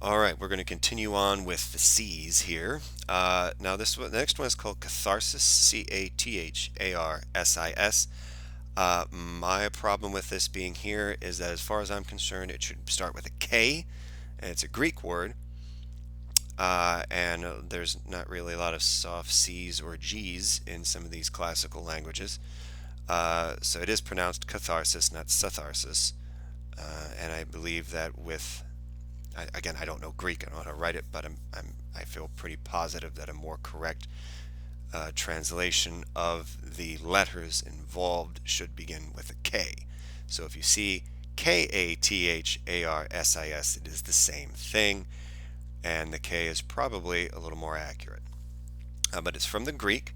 All right, we're going to continue on with the C's here. Now, the next one is called Catharsis, Catharsis. My problem with this being here is that, as far as I'm concerned, it should start with a K, and it's a Greek word, and there's not really a lot of soft C's or G's in some of these classical languages. So it is pronounced catharsis, not satharsis. And I believe that again, I don't know Greek, I don't know how to write it, but I feel pretty positive that a more correct translation of the letters involved should begin with a K. So if you see Katharsis, it is the same thing, and the K is probably a little more accurate. But it's from the Greek,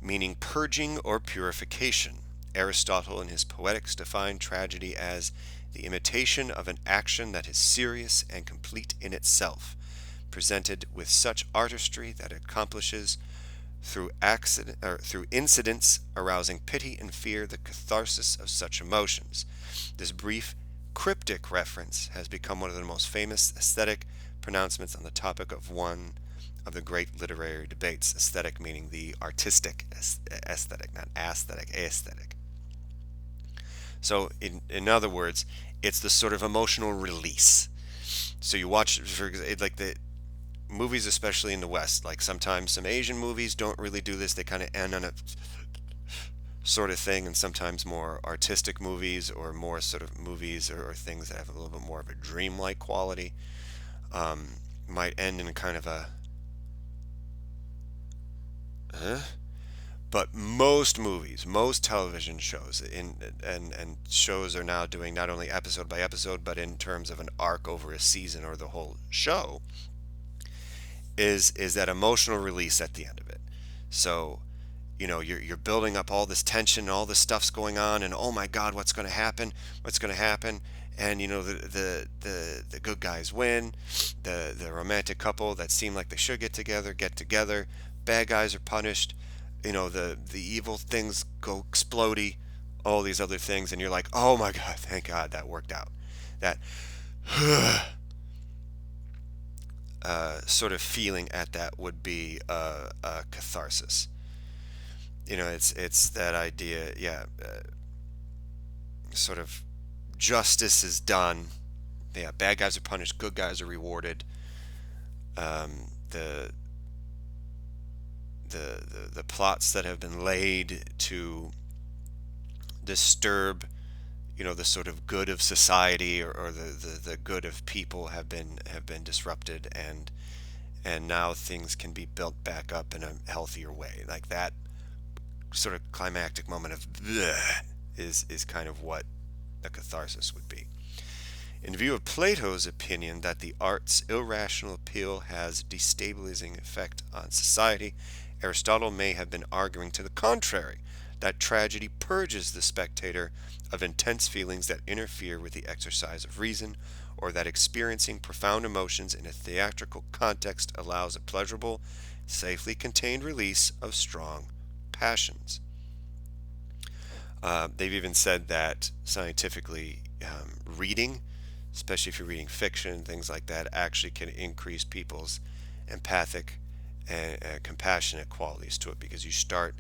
meaning purging or purification. Aristotle in his Poetics defined tragedy as the imitation of an action that is serious and complete in itself, presented with such artistry that it accomplishes through incidents arousing pity and fear the catharsis of such emotions. This brief cryptic reference has become one of the most famous aesthetic pronouncements on the topic of one of the great literary debates. Aesthetic meaning the artistic aesthetic, not aesthetic, aesthetic. So, in other words, it's the sort of emotional release. So you watch, like the movies, especially in the West, like sometimes some Asian movies don't really do this. They kind of end on a sort of thing, and sometimes more artistic movies or more sort of movies or things that have a little bit more of a dreamlike quality um, might end in kind of a huh? But most movies, most television shows, and shows are now doing not only episode by episode, but in terms of an arc over a season or the whole show, is that emotional release at the end of it. So, you're building up all this tension, all this stuff's going on, and oh my God, what's going to happen? What's going to happen? And the good guys win, the romantic couple that seem like they should get together. Bad guys are punished. The evil things go explodey, all these other things, and you're like, oh my God, thank God that worked out. That sort of feeling at that would be a catharsis. It's that idea, yeah. Sort of justice is done. Yeah, bad guys are punished, good guys are rewarded. The the plots that have been laid to disturb the sort of good of society or the good of people have been disrupted, and now things can be built back up in a healthier way. Like that sort of climactic moment of bleh is kind of what a catharsis would be. In view of Plato's opinion that the art's irrational appeal has destabilizing effect on society, Aristotle may have been arguing to the contrary, that tragedy purges the spectator of intense feelings that interfere with the exercise of reason, or that experiencing profound emotions in a theatrical context allows a pleasurable, safely contained release of strong passions. They've even said that scientifically, reading, especially if you're reading fiction, things like that, actually can increase people's empathic and compassionate qualities to it, because you start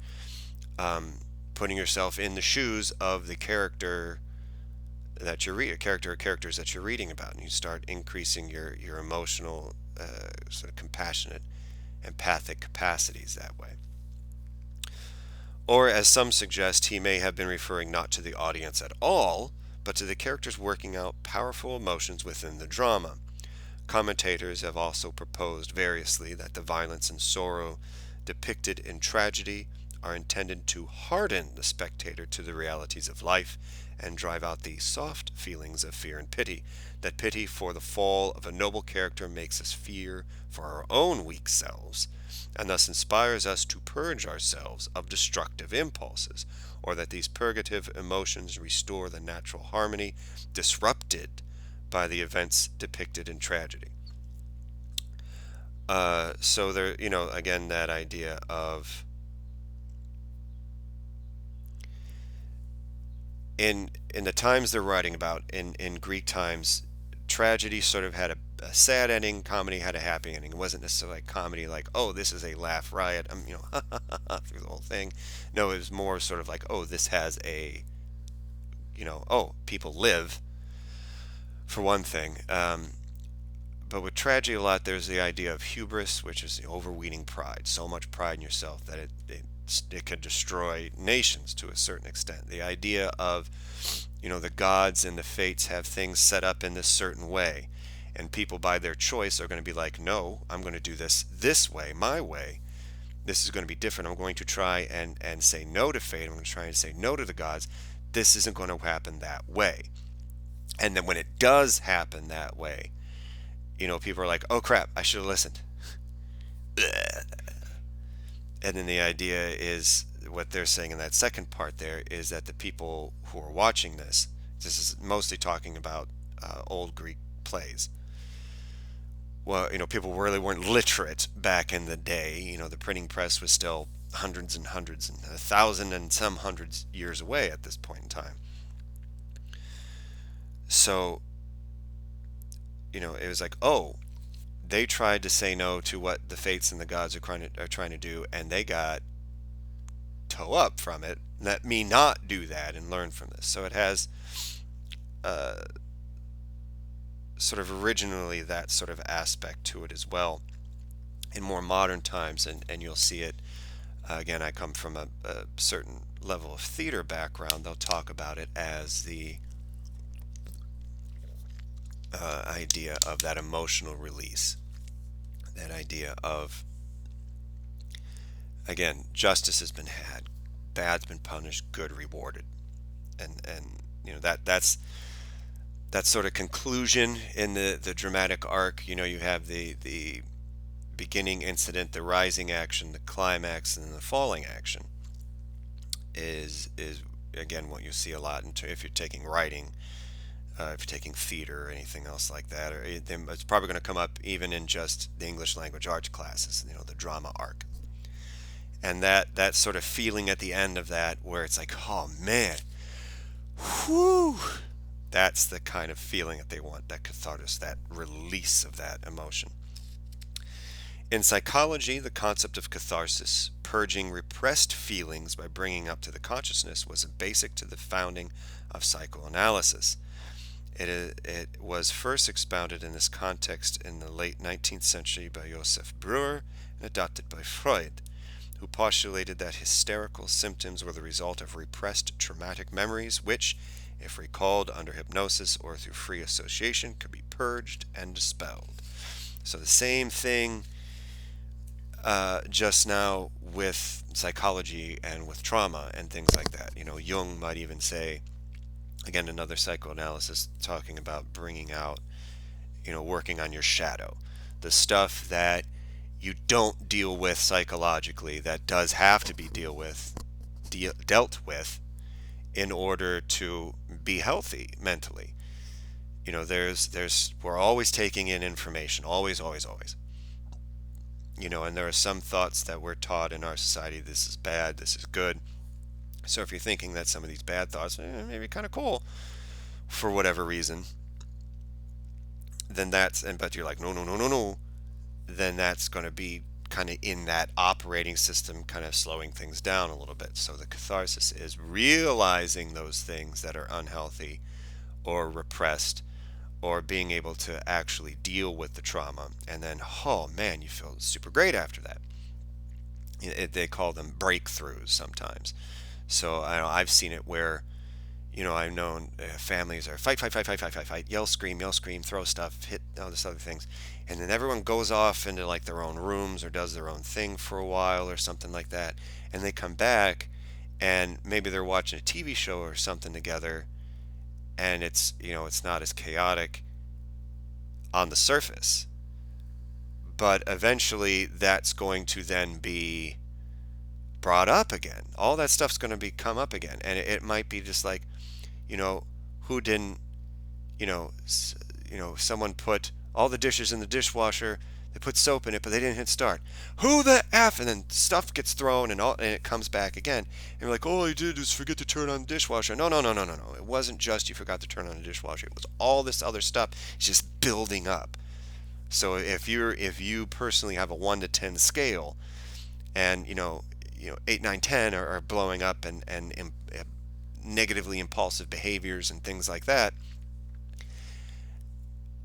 putting yourself in the shoes of the character that you're reading, character or characters that you're reading about, and you start increasing your emotional, sort of compassionate, empathic capacities that way. Or, as some suggest, he may have been referring not to the audience at all, but to the characters working out powerful emotions within the drama. Commentators have also proposed variously that the violence and sorrow depicted in tragedy are intended to harden the spectator to the realities of life and drive out the soft feelings of fear and pity. That pity for the fall of a noble character makes us fear for our own weak selves, and thus inspires us to purge ourselves of destructive impulses, or that these purgative emotions restore the natural harmony disrupted by the events depicted in tragedy. So there, again, that idea of in the times they're writing about in Greek times, tragedy sort of had a sad ending, comedy had a happy ending. It wasn't necessarily like comedy like, oh, this is a laugh riot, through the whole thing. No, it was more sort of like, oh, this has a, oh, people live, for one thing. But with tragedy a lot, there's the idea of hubris, which is the overweening pride. So much pride in yourself that it can destroy nations to a certain extent. The idea of, the gods and the fates have things set up in this certain way, and people by their choice are going to be like, no, I'm going to do this way, my way. This is going to be different. I'm going to try and say no to fate. I'm going to try and say no to the gods. This isn't going to happen that way. And then when it does happen that way, people are like, oh crap, I should have listened. And then the idea is, what they're saying in that second part there is that the people who are watching this is mostly talking about old Greek plays. Well, people really weren't literate back in the day. The printing press was still hundreds and hundreds and 1,000 and some hundreds years away at this point in time. So, it was like, oh, they tried to say no to what the fates and the gods are trying to do, and they got toe up from it. Let me not do that and learn from this. So it has sort of originally that sort of aspect to it as well in more modern times, and you'll see it. Again, I come from a certain level of theater background. They'll talk about it as the idea of that emotional release, that idea of, again, justice has been had, bad's been punished, good rewarded, and that's that sort of conclusion in the dramatic arc. You have the beginning incident, the rising action, the climax, and then the falling action is again what you see a lot if you're taking writing. If you're taking theater or anything else like that, or it's probably going to come up even in just the English language arts classes, the drama arc. And that sort of feeling at the end of that where it's like, oh man, whoo, that's the kind of feeling that they want, that catharsis, that release of that emotion. In psychology, the concept of catharsis, purging repressed feelings by bringing up to the consciousness, was basic to the founding of psychoanalysis. It was first expounded in this context in the late 19th century by Joseph Breuer and adopted by Freud, who postulated that hysterical symptoms were the result of repressed traumatic memories which, if recalled under hypnosis or through free association, could be purged and dispelled. So the same thing just now with psychology and with trauma and things like that. Jung might even say, again, another psychoanalysis talking about bringing out, working on your shadow, the stuff that you don't deal with psychologically that does have to be dealt with in order to be healthy mentally. We're always taking in information, always, always, always. And there are some thoughts that we're taught in our society, this is bad, this is good. So if you're thinking that some of these bad thoughts may be kind of cool for whatever reason, then but you're like, no, no, no, no, no, then that's going to be kind of in that operating system, kind of slowing things down a little bit. So the catharsis is realizing those things that are unhealthy or repressed, or being able to actually deal with the trauma. And then, oh man, you feel super great after that. They call them breakthroughs sometimes. So I've seen it where, I've known families are fight, fight, fight, fight, fight, fight, fight, yell, scream, throw stuff, hit all this other things. And then everyone goes off into like their own rooms or does their own thing for a while or something like that. And they come back and maybe they're watching a TV show or something together, and it's, it's not as chaotic on the surface. But eventually that's going to then be brought up again. All that stuff's going to come up again. And it might be just like, who didn't, someone put all the dishes in the dishwasher, they put soap in it, but they didn't hit start. Who the F? And then stuff gets thrown and it comes back again. And you're like, all I did is forget to turn on the dishwasher. No, no, no, no, no, no. It wasn't just you forgot to turn on the dishwasher. It was all this other stuff. It's just building up. So if you personally have a 1 to 10 scale, and 8, 9, 10 are blowing up, and negatively impulsive behaviors and things like that,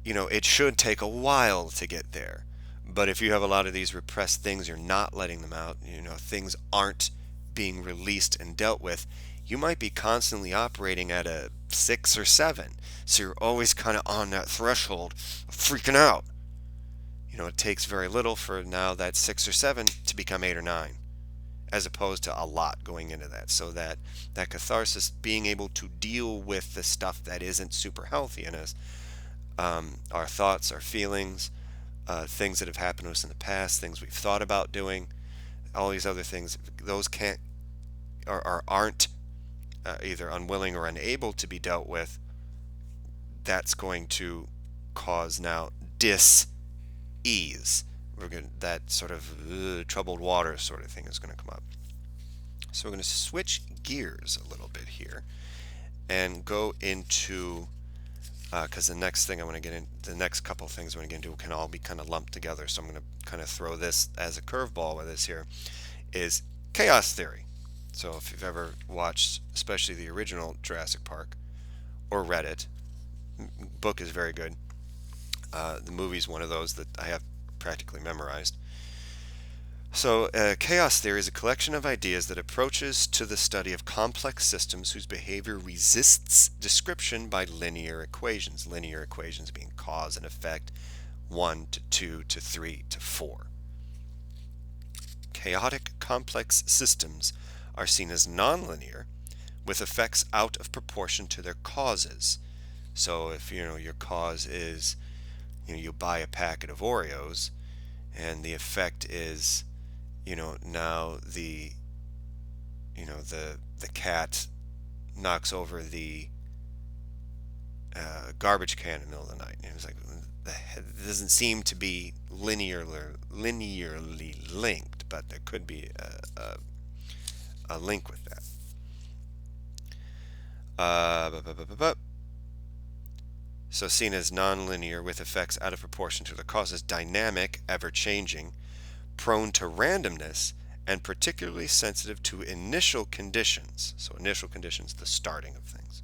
it should take a while to get there. But if you have a lot of these repressed things, you're not letting them out, things aren't being released and dealt with, you might be constantly operating at a 6 or 7. So you're always kind of on that threshold of freaking out. It takes very little for now that 6 or 7 to become 8 or 9, as opposed to a lot going into that. So that catharsis, being able to deal with the stuff that isn't super healthy in us, our thoughts, our feelings, things that have happened to us in the past, things we've thought about doing, all these other things, those can't or aren't either unwilling or unable to be dealt with. That's going to cause now dis-ease. That sort of troubled water sort of thing is going to come up. So we're going to switch gears a little bit here and go into, because the next thing I want to get in, the next couple of things I want to get into can all be kind of lumped together. So I'm going to kind of throw this as a curveball with this here, is chaos theory. So if you've ever watched, especially the original Jurassic Park, or read it, book is very good. The movie's one of those that I have practically memorized. So, chaos theory is a collection of ideas that approaches to the study of complex systems whose behavior resists description by linear equations. Linear equations being cause and effect, 1 to 2 to 3 to 4. Chaotic complex systems are seen as nonlinear, with effects out of proportion to their causes. So if your cause is you buy a packet of Oreos, and the effect is now the cat knocks over the garbage can in the middle of the night. It's like, it doesn't seem to be linearly linked, but there could be a link with that. So seen as nonlinear, with effects out of proportion to the causes, dynamic, ever-changing, prone to randomness, and particularly sensitive to initial conditions. So initial conditions, the starting of things.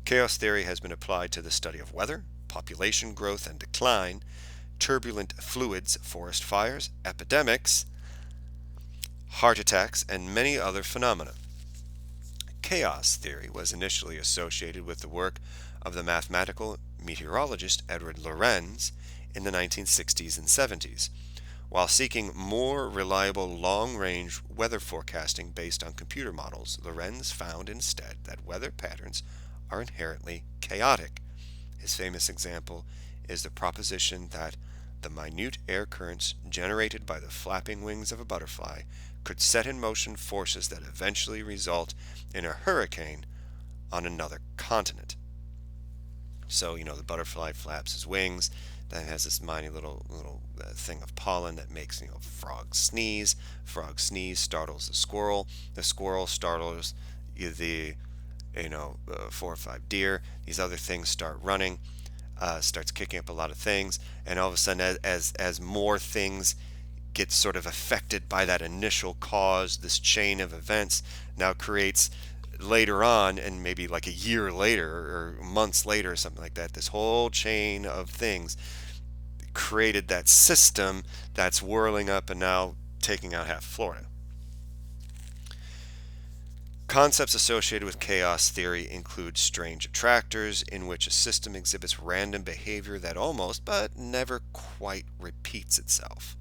Chaos theory has been applied to the study of weather, population growth and decline, turbulent fluids, forest fires, epidemics, heart attacks, and many other phenomena. Chaos theory was initially associated with the work of the mathematical meteorologist Edward Lorenz in the 1960s and 70s. While seeking more reliable long-range weather forecasting based on computer models, Lorenz found instead that weather patterns are inherently chaotic. His famous example is the proposition that the minute air currents generated by the flapping wings of a butterfly could set in motion forces that eventually result in a hurricane on another continent. So, the butterfly flaps his wings, then has this mighty little thing of pollen that makes, frogs sneeze. Frog sneeze startles the squirrel startles the 4 or 5 deer. These other things start running, starts kicking up a lot of things, and all of a sudden, as more things get sort of affected by that initial cause, this chain of events now creates later on, and maybe like a year later or months later or something like that, this whole chain of things created that system that's whirling up and now taking out half Florida. Concepts associated with chaos theory include strange attractors, in which a system exhibits random behavior that almost but never quite repeats itself.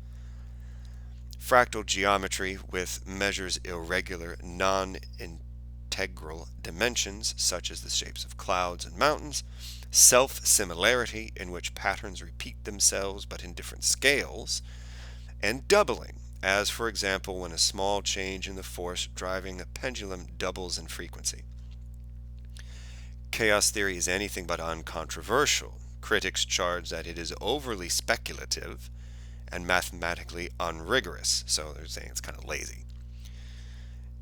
Fractal geometry, with measures irregular, non-integral dimensions, such as the shapes of clouds and mountains. Self-similarity, in which patterns repeat themselves but in different scales. And doubling, as for example when a small change in the force driving a pendulum doubles in frequency. Chaos theory is anything but uncontroversial. Critics charge that it is overly speculative and mathematically unrigorous, so they're saying it's kind of lazy,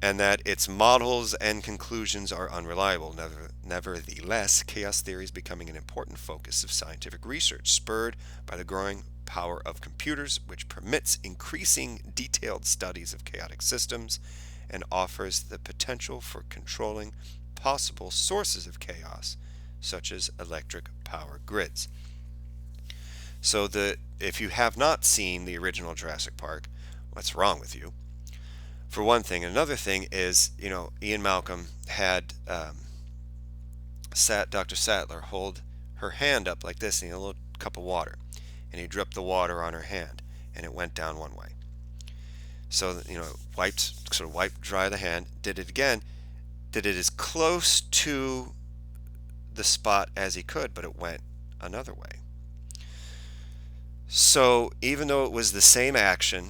and that its models and conclusions are unreliable. Nevertheless, chaos theory is becoming an important focus of scientific research, spurred by the growing power of computers, which permits increasing detailed studies of chaotic systems and offers the potential for controlling possible sources of chaos, such as electric power grids. So if you have not seen the original Jurassic Park, what's wrong with you? For one thing. Another thing is, Ian Malcolm had Dr. Sattler hold her hand up like this in a little cup of water, and he dripped the water on her hand, and it went down one way. So, wiped dry the hand, did it again, did it as close to the spot as he could, but it went another way. So even though it was the same action,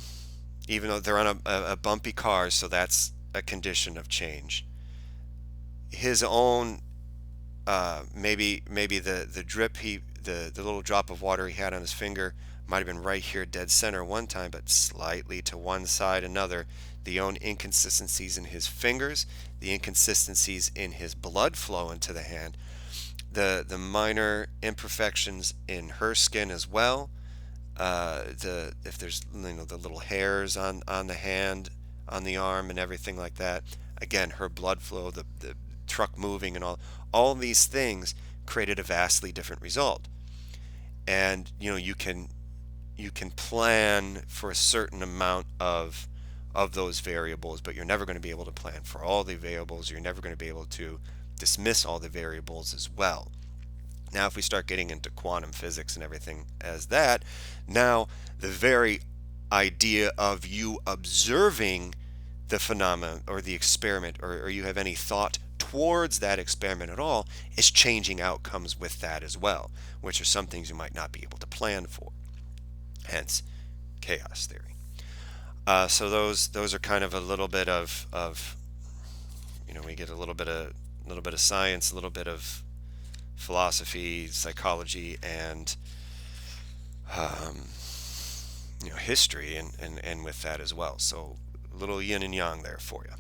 even though they're on a bumpy car, so that's a condition of change, his own maybe the drip the little drop of water he had on his finger might have been right here dead center one time, but slightly to one side another. The own inconsistencies in his fingers, the inconsistencies in his blood flow into the hand, the minor imperfections in her skin as well. If there's the little hairs on the hand, on the arm, and everything like that. Again, her blood flow, the truck moving, and all these things created a vastly different result. And you can plan for a certain amount of those variables, but you're never going to be able to plan for all the variables. You're never going to be able to dismiss all the variables as well. Now, if we start getting into quantum physics and everything as that, now the very idea of you observing the phenomenon or the experiment, or you have any thought towards that experiment at all, is changing outcomes with that as well, which are some things you might not be able to plan for. Hence, chaos theory. So those are kind of a little bit of we get a little bit of science, a little bit of philosophy, psychology, and history, and with that as well. So a little yin and yang there for you.